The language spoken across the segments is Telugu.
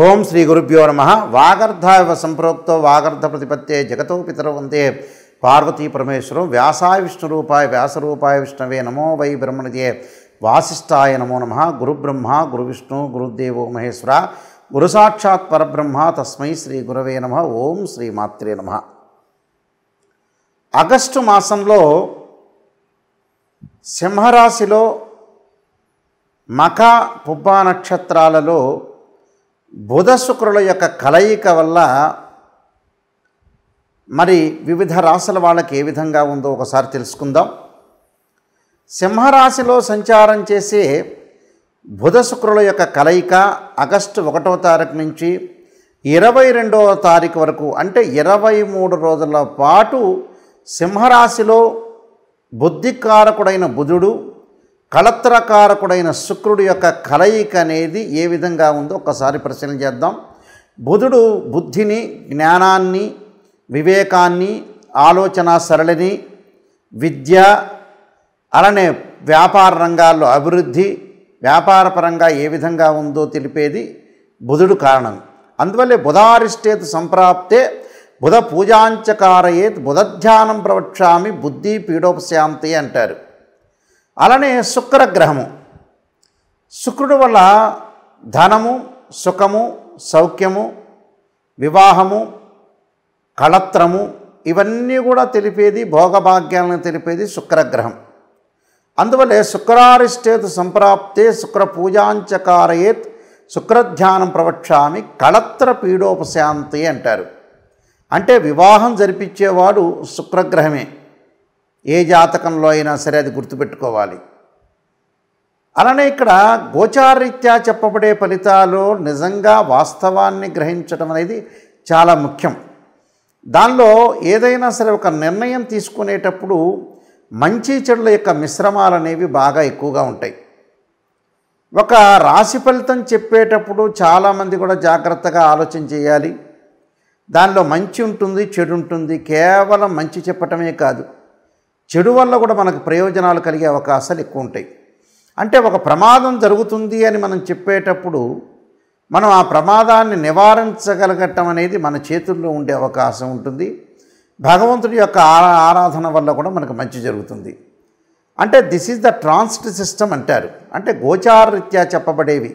ఓం శ్రీ గురుభ్యో నమః. వాగర్ధావ సంప్రోక్తో వాగర్ధ ప్రతిపత్తే జగతో పితరౌ వందే పార్వతీ పరమేశ్వరం. వ్యాసాయ విష్ణురూపాయ వ్యాసరూపాయ విష్ణవే నమో వై బ్రహ్మణిదే వాసిష్ఠాయ నమో నమః. గురుబ్రహ్మ గురువిష్ణు గురుదేవో మహేశ్వర గురు సాక్షాత్ పరబ్రహ్మ తస్మై శ్రీ గురవే నమః. ఓం శ్రీ మాత్రే నమః. ఆగస్టు మాసంలో సింహరాశిలో మఖ పుబ్బ నక్షత్రాలలో బుధ శుక్రుల యొక్క కలయిక వల్ల మరి వివిధ రాశుల వాళ్ళకి ఏ విధంగా ఉందో ఒకసారి తెలుసుకుందాం. సింహరాశిలో సంచారం చేసే బుధ శుక్రుల యొక్క కలయిక ఆగస్టు 1వ తారీఖు నుంచి 22వ తారీఖు వరకు అంటే 23 రోజుల పాటు సింహరాశిలో బుద్ధికారకుడైన బుధుడు కళత్రకారకుడైన శుక్రుడి యొక్క కలయిక అనేది ఏ విధంగా ఉందో ఒకసారి పరిశీలన చేద్దాం. బుధుడు బుద్ధిని, జ్ఞానాన్ని, వివేకాన్ని, ఆలోచన సరళిని, విద్య, అలానే వ్యాపార రంగాల్లో అభివృద్ధి, వ్యాపారపరంగా ఏ విధంగా ఉందో తెలిపేది బుధుడు కారణం. అందువల్లే బుధారిష్టేత్ సంప్రాప్తే బుధ పూజాంచకారయేత్ బుధధ్యానం ప్రవక్ష్యామి బుద్ధి పీడోపశాంతి అంటారు. అలానే శుక్రగ్రహము, శుక్రుడు వల్ల ధనము, సుఖము, సౌఖ్యము, వివాహము, కళత్రము ఇవన్నీ కూడా తెలిపేది, భోగభాగ్యాలను తెలిపేది శుక్రగ్రహం. అందువల్లే శుక్రారిష్టేత్ సంప్రాప్తే శుక్ర పూజాంచకారయేత్ శుక్రధ్యానం ప్రవక్ష్యామి కళత్ర పీడోపశాంతి అంటారు. అంటే వివాహం జరిపించేవాడు శుక్రగ్రహమే. ఏ జాతకంలో అయినా సరే అది గుర్తుపెట్టుకోవాలి. అలానే ఇక్కడ గోచారరీత్యా చెప్పబడే ఫలితాలు నిజంగా వాస్తవాన్ని గ్రహించడం అనేది చాలా ముఖ్యం. దానిలో ఏదైనా సరే ఒక నిర్ణయం తీసుకునేటప్పుడు మంచి చెడుల యొక్క మిశ్రమాలు అనేవి బాగా ఎక్కువగా ఉంటాయి. ఒక రాశి ఫలితం చెప్పేటప్పుడు చాలామంది కూడా జాగ్రత్తగా ఆలోచన చేయాలి. దానిలో మంచి ఉంటుంది, చెడు ఉంటుంది. కేవలం మంచి చెప్పటమే కాదు, చెడు వల్ల కూడా మనకు ప్రయోజనాలు కలిగే అవకాశాలు ఎక్కువ ఉంటాయి. అంటే ఒక ప్రమాదం జరుగుతుంది అని మనం చెప్పేటప్పుడు మనం ఆ ప్రమాదాన్ని నివారించగలగటం అనేది మన చేతుల్లో ఉండే అవకాశం ఉంటుంది. భగవంతుడి యొక్క ఆరాధన వల్ల కూడా మనకు మంచి జరుగుతుంది. అంటే this is the transit system అంటారు. అంటే గోచారరీత్యా చెప్పబడేవి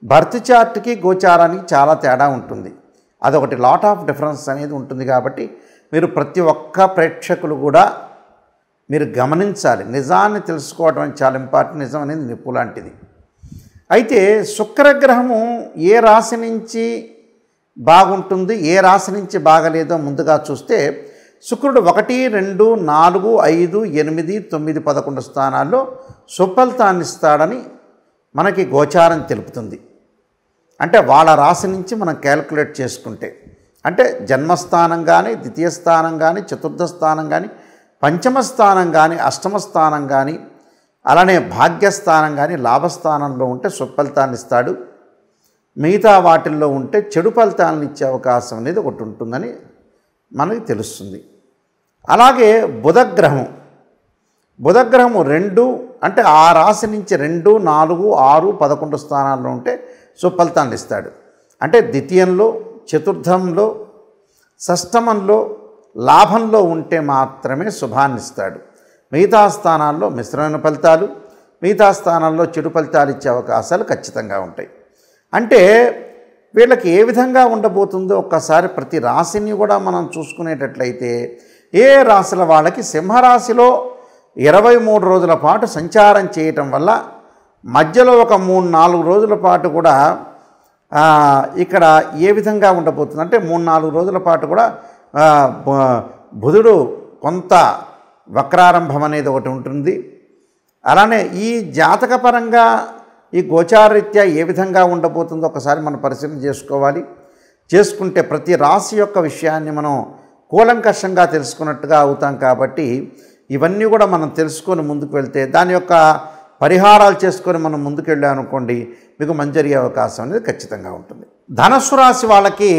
బర్త్ చార్ట్కి గోచారానికి చాలా తేడా ఉంటుంది. అదొకటి లాట్ ఆఫ్ డిఫరెన్స్ అనేది ఉంటుంది. కాబట్టి మీరు ప్రతి ఒక్క ప్రేక్షకులు కూడా మీరు గమనించాలి. నిజాన్ని తెలుసుకోవడం చాలా ఇంపార్టెంట్. నిజం అనేది నిప్పు లాంటిది. అయితే శుక్రగ్రహము ఏ రాశి నుంచి బాగుంటుంది, ఏ రాశి నుంచి బాగలేదో ముందుగా చూస్తే శుక్రుడు 1, 2, 4, 5, 8, 9, 11 స్థానాల్లో సుఫలితాన్ని ఇస్తాడని మనకి గోచారం తెలుపుతుంది. అంటే వాళ్ళ రాశి నుంచి మనం క్యాల్కులేట్ చేసుకుంటే అంటే జన్మస్థానం కానీ, ద్వితీయ స్థానం కానీ, చతుర్థ స్థానం కానీ, పంచమ స్థానం కానీ, అష్టమ స్థానం కానీ, అలానే భాగ్యస్థానం కానీ లాభస్థానంలో ఉంటే సుఫలితాన్ని ఇస్తాడు. మిగతా వాటిల్లో ఉంటే చెడు ఫలితాలను ఇచ్చే అవకాశం అనేది ఒకటి ఉంటుందని మనకి తెలుస్తుంది. అలాగే బుధగ్రహము 2 అంటే ఆ రాశి నుంచి 2, 4, 6, 11 స్థానాల్లో ఉంటే సుఫలితాన్ని ఇస్తాడు. అంటే ద్వితీయంలో, చతుర్థంలో, షష్టమంలో, లాభంలో ఉంటే మాత్రమే శుభాన్ని ఇస్తాడు. మిగతా స్థానాల్లో మిశ్రమైన ఫలితాలు, మిగతా స్థానాల్లో చెడు ఫలితాలు ఇచ్చే అవకాశాలు ఖచ్చితంగా ఉంటాయి. అంటే వీళ్ళకి ఏ విధంగా ఉండబోతుందో ఒక్కసారి ప్రతి రాశిని కూడా మనం చూసుకునేటట్లయితే ఏ రాశుల వాళ్ళకి సింహరాశిలో 23 రోజుల పాటు సంచారం చేయటం వల్ల మధ్యలో ఒక 3-4 రోజుల పాటు కూడా ఇక్కడ ఏ విధంగా ఉండబోతుంది అంటే 3-4 రోజుల పాటు కూడా బుధుడు కొంత వక్రారంభం అనేది ఒకటి ఉంటుంది. అలానే ఈ జాతకపరంగా ఈ గోచారరీత్యా ఏ విధంగా ఉండబోతుందో ఒకసారి మనం పరిశీలన చేసుకోవాలి. చేసుకుంటే ప్రతి రాశి యొక్క విషయాన్ని మనం కూలంకషంగా తెలుసుకున్నట్టుగా అవుతాం. కాబట్టి ఇవన్నీ కూడా మనం తెలుసుకొని ముందుకు వెళ్తే దాని యొక్క పరిహారాలు చేసుకొని మనం ముందుకు వెళ్ళామనుకోండి మీకు మంచి జరిగే అవకాశం అనేది ఖచ్చితంగా ఉంటుంది. ధనుస్సు రాశి వాళ్ళకి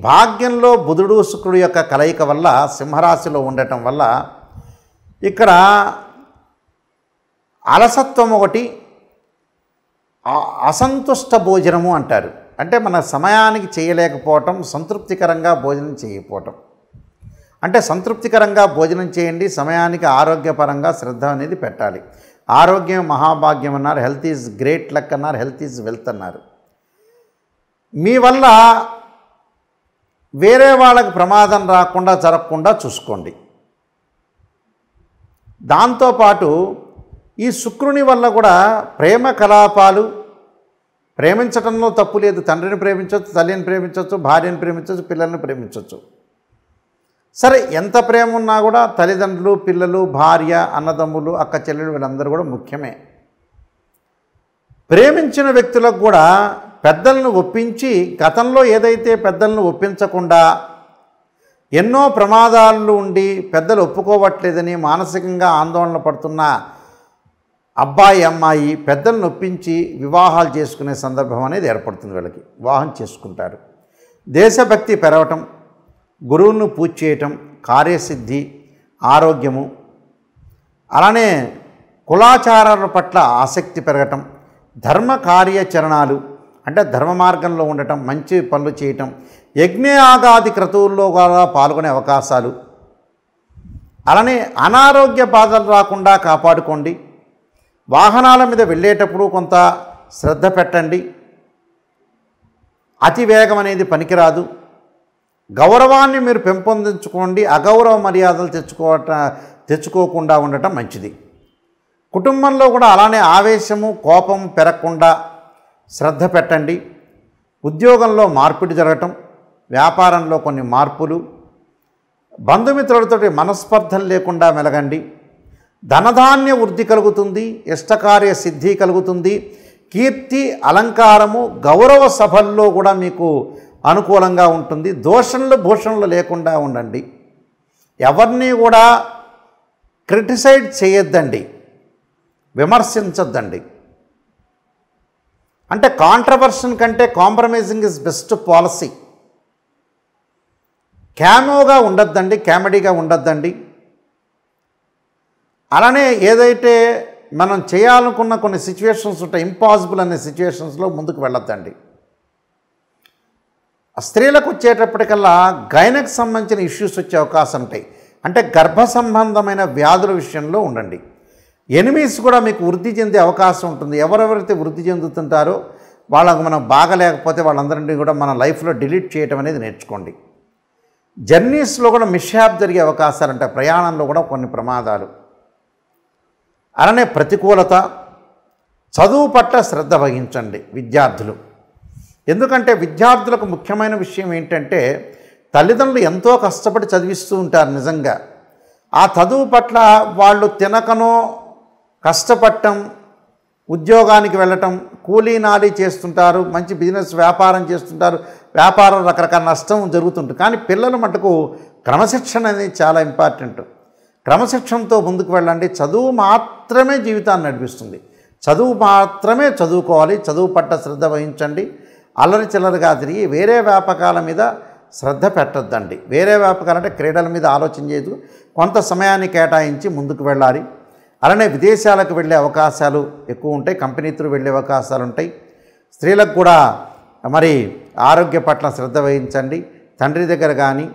భాగ్యంలో బుధుడు శుక్రుడు యొక్క కలయిక వల్ల సింహరాశిలో ఉండటం వల్ల ఇక్కడ అలసత్వం ఒకటి, అసంతుష్ట భోజనము అంటారు. అంటే మన సమయానికి చేయలేకపోవటం, సంతృప్తికరంగా భోజనం చేయకపోవటం. అంటే సంతృప్తికరంగా భోజనం చేయండి, సమయానికి ఆరోగ్యపరంగా శ్రద్ధ అనేది పెట్టాలి. ఆరోగ్యం మహాభాగ్యం అన్నారు, హెల్త్ ఈజ్ గ్రేట్ లక్ అన్నారు, హెల్త్ ఈజ్ వెల్త్ అన్నారు. మీ వల్ల వేరే వాళ్ళకి ప్రమాదం రాకుండా జరగకుండా చూసుకోండి. దాంతోపాటు ఈ శుక్రుని వల్ల కూడా ప్రేమ కలాపాలు, ప్రేమించడంలో తప్పు లేదు. తండ్రిని ప్రేమించవచ్చు, తల్లిని ప్రేమించవచ్చు, భార్యను ప్రేమించవచ్చు, పిల్లల్ని ప్రేమించవచ్చు. సరే, ఎంత ప్రేమ ఉన్నా కూడా తల్లిదండ్రులు, పిల్లలు, భార్య, అన్నదమ్ములు, అక్క చెల్లెలు వీళ్ళందరూ కూడా ముఖ్యమే. ప్రేమించిన వ్యక్తులకు కూడా పెద్దలను ఒప్పించి, గతంలో ఏదైతే పెద్దలను ఒప్పించకుండా ఎన్నో ప్రమాదాలు ఉండి పెద్దలు ఒప్పుకోవట్లేదని మానసికంగా ఆందోళన పడుతున్న అబ్బాయి అమ్మాయి పెద్దలను ఒప్పించి వివాహాలు చేసుకునే సందర్భం అనేది ఏర్పడుతుంది. వీళ్ళకి వివాహం చేసుకుంటారు. దేశభక్తి పెరగటం, గురువును పూజ చేయటం, కార్యసిద్ధి, ఆరోగ్యము, అలానే కులాచారాల పట్ల ఆసక్తి పెరగటం, ధర్మ కార్యాచరణాలు అంటే ధర్మ మార్గంలో ఉండటం, మంచి పనులు చేయటం, యజ్ఞయాగాది క్రతువుల్లో కూడా పాల్గొనే అవకాశాలు, అలానే అనారోగ్య బాధలు రాకుండా కాపాడుకోండి. వాహనాల మీద వెళ్ళేటప్పుడు కొంత శ్రద్ధ పెట్టండి. అతి వేగం అనేది పనికిరాదు. గౌరవాన్ని మీరు పెంపొందించుకోండి. అగౌరవ మర్యాదలు తెచ్చుకోకుండా ఉండటం మంచిది. కుటుంబంలో కూడా అలానే ఆవేశము, కోపం పెరగకుండా శ్రద్ధ పెట్టండి. ఉద్యోగంలో మార్పిడి జరగటం, వ్యాపారంలో కొన్ని మార్పులు, బంధుమిత్రులతో మనస్పర్ధలు లేకుండా మెలగండి. ధనధాన్య వృద్ధి కలుగుతుంది, ఇష్టకార్య సిద్ధి కలుగుతుంది. కీర్తి, అలంకారము, గౌరవ సభల్లో కూడా మీకు అనుకూలంగా ఉంటుంది. దోషణలు భూషణలు లేకుండా ఉండండి. ఎవరిని కూడా క్రిటిసైజ్ చేయొద్దండి, విమర్శించొద్దండి. అంటే కాంట్రవర్షన్ కంటే కాంప్రమైజింగ్ ఇస్ బెస్ట్ పాలసీ. క్యామోగా ఉండొద్దండి, కామెడీగా ఉండొద్దండి. అలానే ఏదైతే మనం చేయాలనుకున్న కొన్ని సిచ్యువేషన్స్ ఉంటాయి, ఇంపాసిబుల్ అనే సిచ్యువేషన్స్లో ముందుకు వెళ్ళొద్దండి. స్త్రీలకు వచ్చేటప్పటికల్లా గైనకు సంబంధించిన ఇష్యూస్ వచ్చే అవకాశం ఉంటాయి. అంటే గర్భ సంబంధమైన వ్యాధుల విషయంలో ఉండండి. ఎనిమీస్ కూడా మీకు వృద్ధి చెందే అవకాశం ఉంటుంది. ఎవరెవరైతే వృద్ధి చెందుతుంటారో వాళ్ళకు మనం బాగలేకపోతే వాళ్ళందరినీ కూడా మన లైఫ్లో డిలీట్ చేయటం అనేది నేర్చుకోండి. జర్నీస్లో కూడా మిస్హ్యాప్ జరిగే అవకాశాలు ఉంటాయి. ప్రయాణంలో కూడా కొన్ని ప్రమాదాలు, అలానే ప్రతికూలత. చదువు పట్ల శ్రద్ధ వహించండి విద్యార్థులు. ఎందుకంటే విద్యార్థులకు ముఖ్యమైన విషయం ఏంటంటే తల్లిదండ్రులు ఎంతో కష్టపడి చదివిస్తూ ఉంటారు. నిజంగా ఆ చదువు పట్ల వాళ్ళు తినకనో కష్టపడటం, ఉద్యోగానికి వెళ్ళటం, కూలీ నాలీ చేస్తుంటారు, మంచి బిజినెస్ వ్యాపారం చేస్తుంటారు, వ్యాపారం రకరకాల నష్టం జరుగుతుంటుంది. కానీ పిల్లల మటుకు క్రమశిక్షణ అనేది చాలా ఇంపార్టెంట్. క్రమశిక్షణతో ముందుకు వెళ్ళండి. చదువు మాత్రమే జీవితాన్ని నడిపిస్తుంది. చదువు మాత్రమే చదువుకోవాలి. చదువు పట్ల శ్రద్ధ వహించండి. అల్లరి చిల్లరగా తిరిగి వేరే వ్యాపకాల మీద శ్రద్ధ పెట్టొద్దండి. వేరే వ్యాపకాలంటే క్రీడల మీద ఆలోచన చేయదు. కొంత సమయాన్ని కేటాయించి ముందుకు వెళ్ళాలి. అలానే విదేశాలకు వెళ్ళే అవకాశాలు ఎక్కువ ఉంటాయి. కంపెనీ త్రూ వెళ్ళే అవకాశాలు ఉంటాయి. స్త్రీలకు కూడా మరి ఆరోగ్య పట్ల శ్రద్ధ వహించండి. తండ్రి దగ్గర కానీ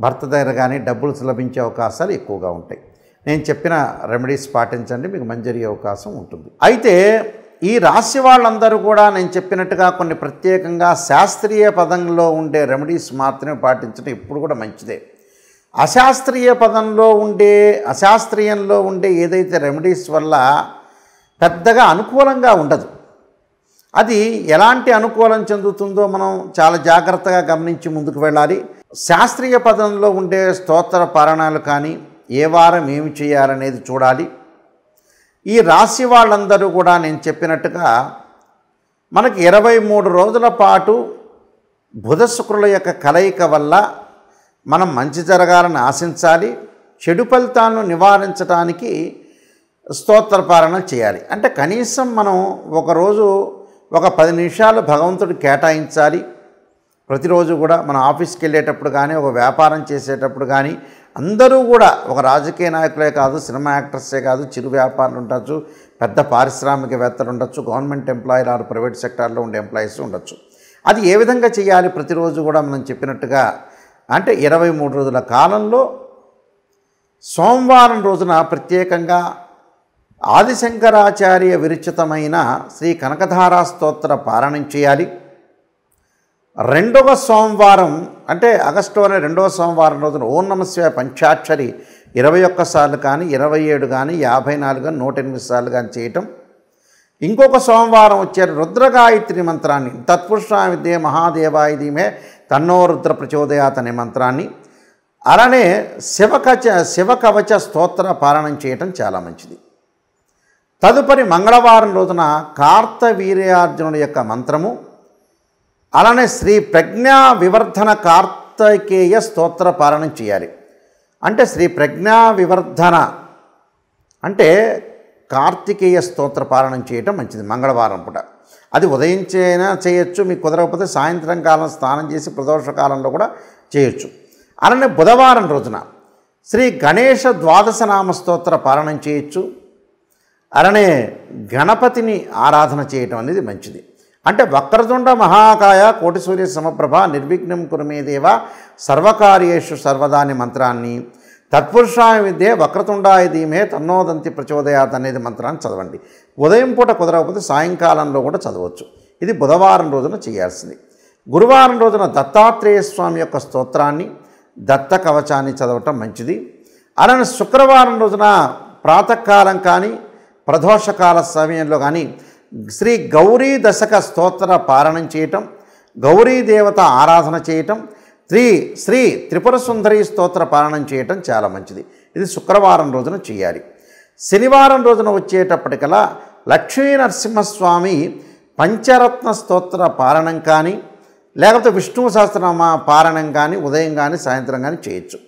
భర్త దగ్గర కానీ డబ్బులు లభించే అవకాశాలు ఎక్కువగా ఉంటాయి. నేను చెప్పిన రెమెడీస్ పాటించండి, మీకు మంచి జరిగే అవకాశం ఉంటుంది. అయితే ఈ రాశి వాళ్ళందరూ కూడా నేను చెప్పినట్టుగా కొన్ని ప్రత్యేకంగా శాస్త్రీయ పదంలో ఉండే రెమెడీస్ మాత్రమే పాటించడం ఎప్పుడు కూడా మంచిదే. అశాస్త్రీయంలో ఉండే ఏదైతే రెమెడీస్ వల్ల పెద్దగా అనుకూలంగా ఉండదు. అది ఎలాంటి అనుకూలం చెందుతుందో మనం చాలా జాగ్రత్తగా గమనించి ముందుకు వెళ్ళాలి. శాస్త్రీయ పదంలో ఉండే స్తోత్ర పారాయణాలు కానీ ఏ వారం ఏమి చేయాలనేది చూడాలి. ఈ రాశి వాళ్ళందరూ కూడా నేను చెప్పినట్టుగా మనకి 23 రోజుల పాటు బుధ శుక్రుల యొక్క కలయిక వల్ల మనం మంచి జరగాలని ఆశించాలి. చెడు ఫలితాలను నివారించడానికి స్తోత్ర పారాయణ చేయాలి. అంటే కనీసం మనం ఒకరోజు ఒక 10 నిమిషాలు భగవంతుడికి కేటాయించాలి. ప్రతిరోజు కూడా మన ఆఫీస్కి వెళ్ళేటప్పుడు కానీ, ఒక వ్యాపారం చేసేటప్పుడు కానీ, అందరూ కూడా ఒక రాజకీయ నాయకులే కాదు, సినిమా యాక్టర్సే కాదు, చిరు వ్యాపారులు ఉండొచ్చు, పెద్ద పారిశ్రామికవేత్తలు ఉండొచ్చు, గవర్నమెంట్ ఎంప్లాయీలు ఆర్ ప్రైవేట్ సెక్టార్లో ఉండే ఎంప్లాయీస్ ఉండొచ్చు. అది ఏ విధంగా చేయాలి? ప్రతిరోజు కూడా మనం చెప్పినట్టుగా అంటే 23 రోజుల కాలంలో సోమవారం రోజున ప్రత్యేకంగా ఆదిశంకరాచార్య విరచితమైన శ్రీ కనకధారా స్తోత్ర పారాయణం చేయాలి. రెండవ సోమవారం అంటే ఆగస్టులోనే రెండవ సోమవారం రోజున ఓం నమఃశివాయ పంచాక్షరి 21 సార్లు కానీ 27 కానీ 54 కానీ 108 సార్లు కానీ చేయటం. ఇంకొక సోమవారం వచ్చే రుద్రగాయత్రి మంత్రాన్ని తత్పురుషాయ విద్యే మహాదేవాయ ధీమహి తన్నో రుద్ర ప్రచోదయాత్ అనే మంత్రాన్ని అలానే శివకవచ స్తోత్ర పారాయణం చేయటం చాలా మంచిది. తదుపరి మంగళవారం రోజున కార్తవీర్యార్జునుడి యొక్క మంత్రము అలానే శ్రీ ప్రజ్ఞా వివర్ధన కార్తికేయ స్తోత్ర పారాయణం చేయాలి. అంటే శ్రీ ప్రజ్ఞా వివర్ధన అంటే కార్తికేయ స్తోత్ర పారాయణం చేయటం మంచిది మంగళవారం పూట. అది ఉదయం చేయొచ్చు, మీకు కుదరకపోతే సాయంత్రం కాలం స్నానం చేసి ప్రదోష కాలంలో కూడా చేయొచ్చు. అలానే బుధవారం రోజున శ్రీ గణేష ద్వాదశనామ స్తోత్ర పారాయణం చేయొచ్చు. అలానే గణపతిని ఆరాధన చేయటం అనేది మంచిది. అంటే వక్రతుండ మహాకాయ కోటి సూర్య సమప్రభ నిర్విఘ్నం కురుమే దేవ సర్వకార్యేషు సర్వదా అనే మంత్రాన్ని తత్పురుషాయ విద్యే వక్రతుండాయ ధీమహి తన్నోదంతి ప్రచోదయాత్ అనేది మంత్రాన్ని చదవండి. ఉదయం పూట కుదరకపోతే సాయంకాలంలో కూడా చదవచ్చు. ఇది బుధవారం రోజున చేయాల్సింది. గురువారం రోజున దత్తాత్రేయ స్వామి యొక్క స్తోత్రాన్ని దత్త కవచాన్ని చదవటం మంచిది. అలానే శుక్రవారం రోజున ప్రాతకాలం కానీ ప్రదోషకాల సమయంలో కానీ శ్రీ గౌరీ దశక స్తోత్ర పారాయణం చేయటం, గౌరీ దేవత ఆరాధన చేయటం, శ్రీ త్రిపుర సుందరి స్తోత్ర పారాయణం చేయటం చాలా మంచిది. ఇది శుక్రవారం రోజున చేయాలి. శనివారం రోజున వచ్చేటప్పటికల్లా లక్ష్మీ నరసింహస్వామి పంచరత్న స్తోత్ర పారాయణం కానీ లేకపోతే విష్ణు సహస్రనామ పారాయణం కానీ ఉదయం కానీ సాయంత్రం కానీ చేయొచ్చు.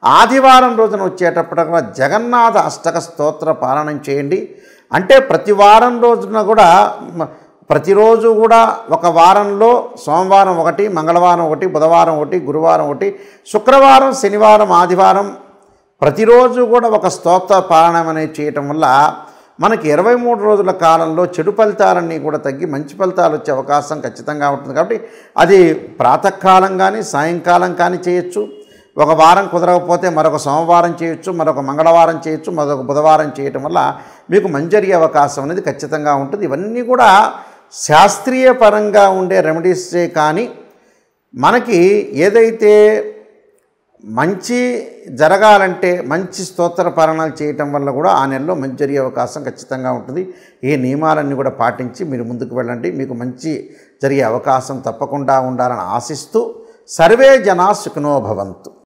ఆదివారం రోజున వచ్చేటప్పటికల్లా జగన్నాథ అష్టక స్తోత్ర పారాయణం చేయండి. అంటే ప్రతి వారం రోజున కూడా ప్రతిరోజు కూడా ఒక వారంలో సోమవారం ఒకటి, మంగళవారం ఒకటి, బుధవారం ఒకటి, గురువారం ఒకటి, శుక్రవారం, శనివారం, ఆదివారం ప్రతిరోజు కూడా ఒక స్తోత్ర పారాయణం అనేది చేయటం వల్ల మనకి 23 రోజుల కాలంలో చెడు ఫలితాలన్నీ కూడా తగ్గి మంచి ఫలితాలు వచ్చే అవకాశం ఖచ్చితంగా ఉంటుంది. కాబట్టి అది ప్రాతకాలం కానీ సాయంకాలం కానీ చేయొచ్చు. ఒక వారం కుదరకపోతే మరొక సోమవారం చేయొచ్చు, మరొక మంగళవారం చేయొచ్చు, మరొక బుధవారం చేయటం వల్ల మీకు మంచి జరిగే అవకాశం అనేది ఖచ్చితంగా ఉంటుంది. ఇవన్నీ కూడా శాస్త్రీయ పరంగా ఉండే రెమెడీసే కానీ మనకి ఏదైతే మంచి జరగాలంటే మంచి స్తోత్ర పారాయణాలు చేయటం వల్ల కూడా ఆ నెలలో మంచి జరిగే అవకాశం ఖచ్చితంగా ఉంటుంది. ఈ నియమాలన్నీ కూడా పాటించి మీరు ముందుకు వెళ్ళండి. మీకు మంచి జరిగే అవకాశం తప్పకుండా ఉండాలని ఆశిస్తూ సర్వే జనా సుఖినో భవంతు.